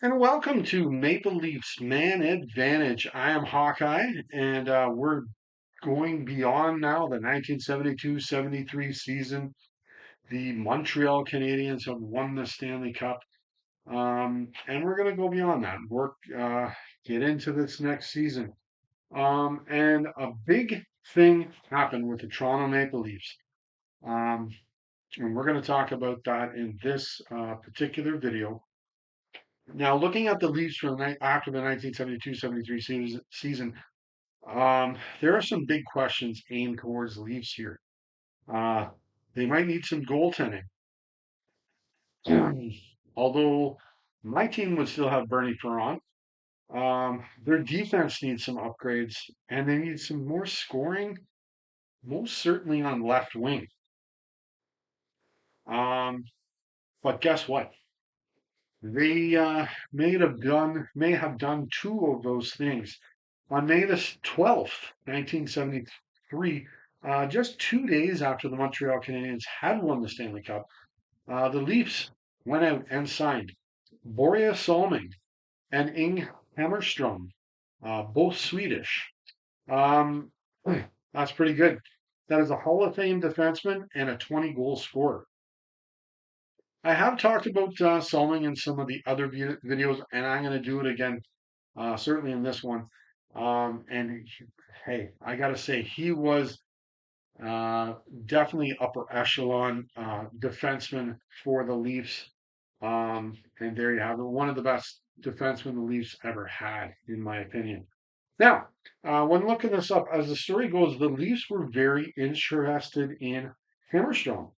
And welcome to Maple Leafs Man Advantage. I am Hawkeye, and we're going beyond now the 1972-73 season. The Montreal Canadiens have won the Stanley Cup, and we're going to go beyond that. Get into this next season. And a big thing happened with the Toronto Maple Leafs, um, and we're going to talk about that in this particular video. Now, looking at the Leafs after the 1972-73 season, there are some big questions aimed towards the Leafs here. Uh, they might need some goaltending. Although my team would still have Bernie Perron. Their defense needs some upgrades, and they need some more scoring, most certainly on left wing. Um, but guess what? They may have done two of those things. On May the 12th, 1973, just 2 days after the Montreal Canadiens had won the Stanley Cup, the Leafs went out and signed Borje Salming and Inge Hammarstrom, both Swedish. Um, that's pretty good. That is a Hall of Fame defenseman and a 20-goal scorer. I have talked about Salming in some of the other videos, and I'm going to do it again, certainly in this one. Hey, I got to say, he was uh, definitely upper echelon defenseman for the Leafs. And there you have it, one of the best defensemen the Leafs ever had, in my opinion. Now, when looking this up, as the story goes, the Leafs were very interested in Hammerstrom.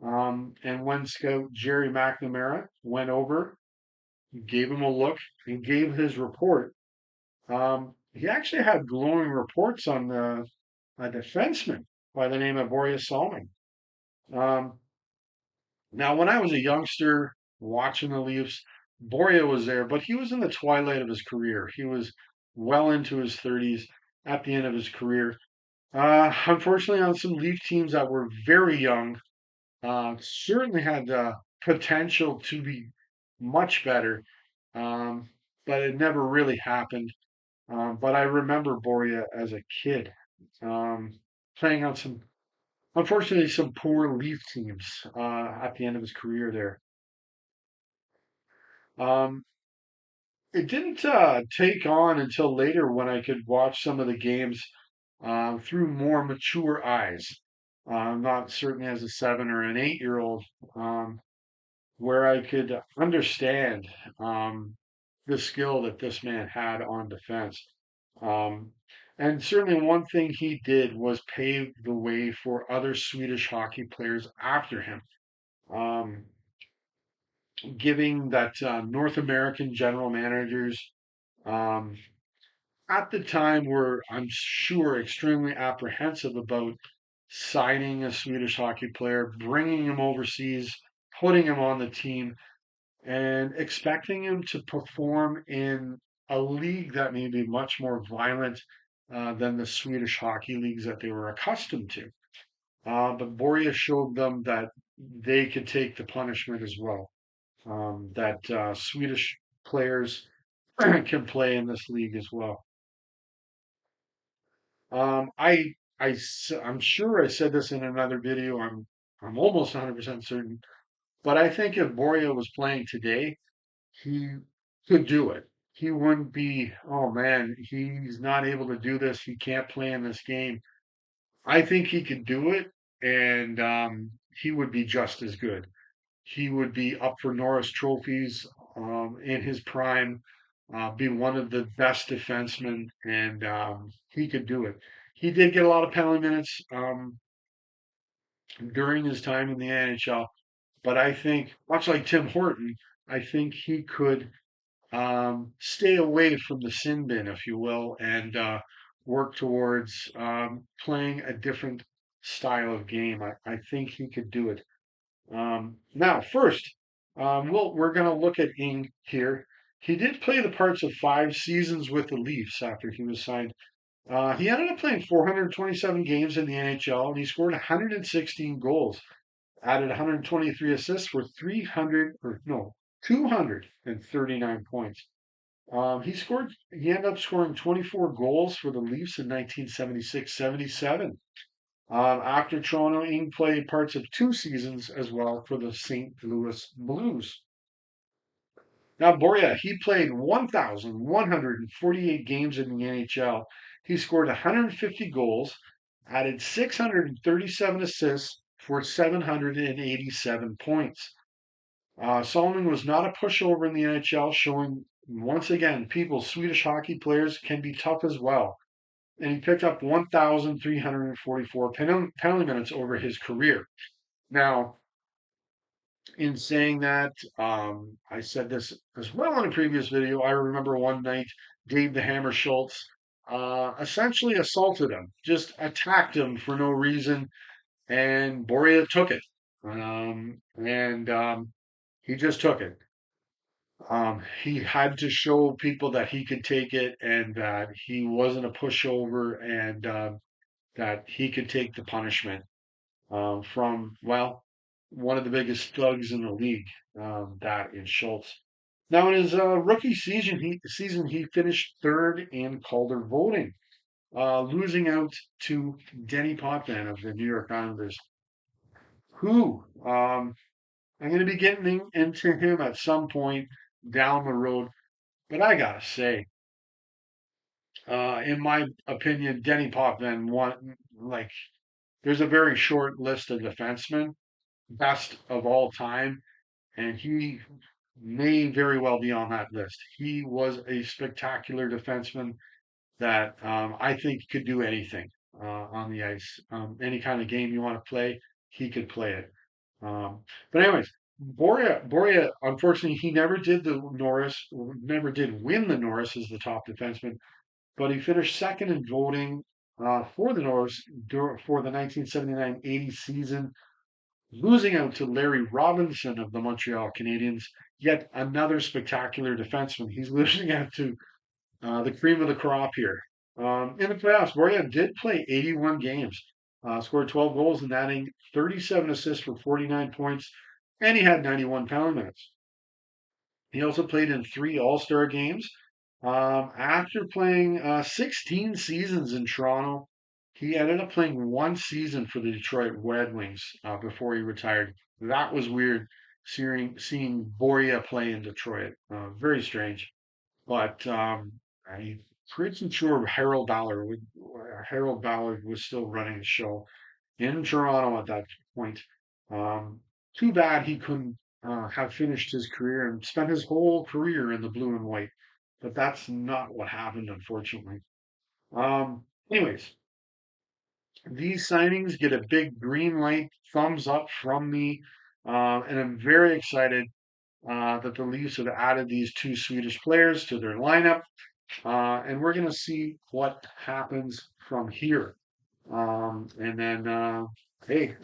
And when scout Jerry McNamara went over, gave him a look, and gave his report, he actually had glowing reports on a defenseman by the name of Borje Salming. Um, Now, when I was a youngster watching the Leafs, Borje was there, but he was in the twilight of his career. He was well into his 30s at the end of his career. Unfortunately, on some Leaf teams that were very young, certainly had potential to be much better, um, but it never really happened. But I remember Borja as a kid, playing on unfortunately, some poor Leaf teams at the end of his career there. Um, it didn't take on until later when I could watch some of the games through more mature eyes. Not certainly as a 7 or an 8-year-old, where I could understand the skill that this man had on defense. Um, and certainly one thing he did was pave the way for other Swedish hockey players after him, um, giving that North American general managers um, at the time were, I'm sure, extremely apprehensive about signing a Swedish hockey player, bringing him overseas, putting him on the team, and expecting him to perform in a league that may be much more violent than the Swedish hockey leagues that they were accustomed to. But Borje showed them that they could take the punishment as well. That Swedish players can play in this league as well. Um, I, I'm sure I said this in another video. I'm almost 100% certain. But I think if Borje was playing today, he could do it. He wouldn't be, oh man, he's not able to do this. He can't play in this game. I think he could do it, and he would be just as good. He would be up for Norris trophies in his prime, be one of the best defensemen, and he could do it. He did get a lot of penalty minutes during his time in the NHL, but I think, much like Tim Horton, I think he could stay away from the sin bin, if you will, and work towards playing a different style of game. I think he could do it. Now, first, we're going to look at Inge here. He did play the parts of 5 seasons with the Leafs after he was signed. He ended up playing 427 games in the NHL, and he scored 116 goals, added 123 assists for 300, or no, 239 points. He ended up scoring 24 goals for the Leafs in 1976-77. After Toronto, Inge played parts of 2 seasons as well for the St. Louis Blues. Now, Borje, he played 1,148 games in the NHL. He scored 150 goals, added 637 assists for 787 points. Salming was not a pushover in the NHL, showing once again people, Swedish hockey players can be tough as well. And he picked up 1,344 penalty minutes over his career. Now, in saying that, I said this as well in a previous video. I remember one night Dave the Hammer Schultz essentially assaulted him, just attacked him for no reason, and Borje took it. He just took it. He had to show people that he could take it and that he wasn't a pushover and that he could take the punishment from, well, one of the biggest thugs in the league, that is Schultz. Now, in his rookie season, he finished third in Calder voting, losing out to Denny Potvin of the New York Islanders, who I'm going to be getting into him at some point down the road. But I gotta say, in my opinion, Denny Potvin won. Like, there's a very short list of defensemen, best of all time, and he may very well be on that list. He was a spectacular defenseman that I think could do anything on the ice. Any kind of game you want to play, he could play it. But anyways, Borje, unfortunately, he never did the Norris, never did win the Norris as the top defenseman, but he finished second in voting for the Norris for the 1979-80 season, losing out to Larry Robinson of the Montreal Canadiens, yet another spectacular defenseman. He's losing out to the cream of the crop here. In the playoffs, Borje did play 81 games, scored 12 goals and adding 37 assists for 49 points, and he had 91 penalty minutes. He also played in 3 All-Star games. After playing 16 seasons in Toronto, he ended up playing 1 season for the Detroit Red Wings before he retired. That was weird, seeing Borje play in Detroit. Very strange. But I'm pretty sure Harold Ballard was still running the show in Toronto at that point. Um, Too bad he couldn't have finished his career and spent his whole career in the blue and white. But that's not what happened, unfortunately. Anyways, these signings get a big green light, thumbs up from me, and I'm very excited that the Leafs have added these 2 Swedish players to their lineup, and we're going to see what happens from here. And then, hey,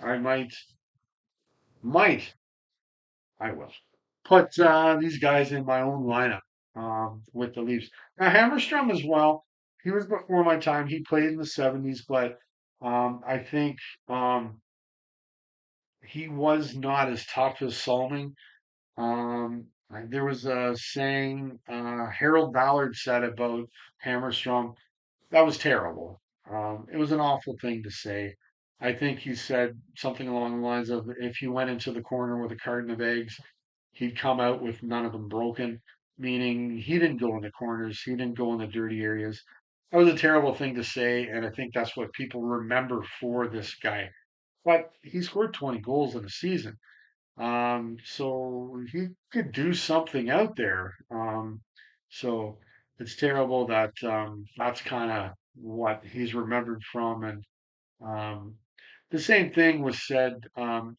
might, I will put these guys in my own lineup with the Leafs. Now, Hammarstrom as well. He was before my time. He played in the 70s, but I think he was not as tough as Salming. There was a saying Harold Ballard said about Hammerstrom. That was terrible. It was an awful thing to say. I think he said something along the lines of if he went into the corner with a carton of eggs, he'd come out with none of them broken, meaning he didn't go in the corners, he didn't go in the dirty areas. That was a terrible thing to say, and I think that's what people remember for this guy. But he scored 20 goals in a season. So he could do something out there. So it's terrible that that's kind of what he's remembered from. And um, the same thing was said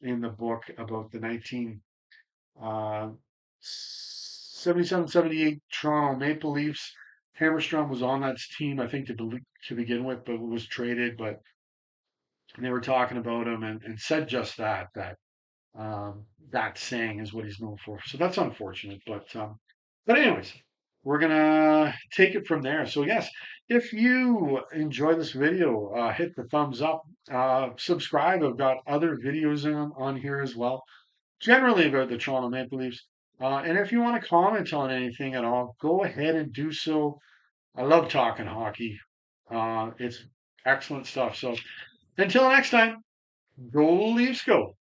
in the book about the 1977-78 Toronto Maple Leafs. Hammerstrom was on that team, I think, to begin with, but was traded. But they were talking about him and said just that that saying is what he's known for. So that's unfortunate. But anyways, we're gonna take it from there. So yes, if you enjoy this video, hit the thumbs up, subscribe. I've got other videos on here as well, generally about the Toronto Maple Leafs. And if you want to comment on anything at all, go ahead and do so. I love talking hockey. It's excellent stuff. So until next time, go Leafs go.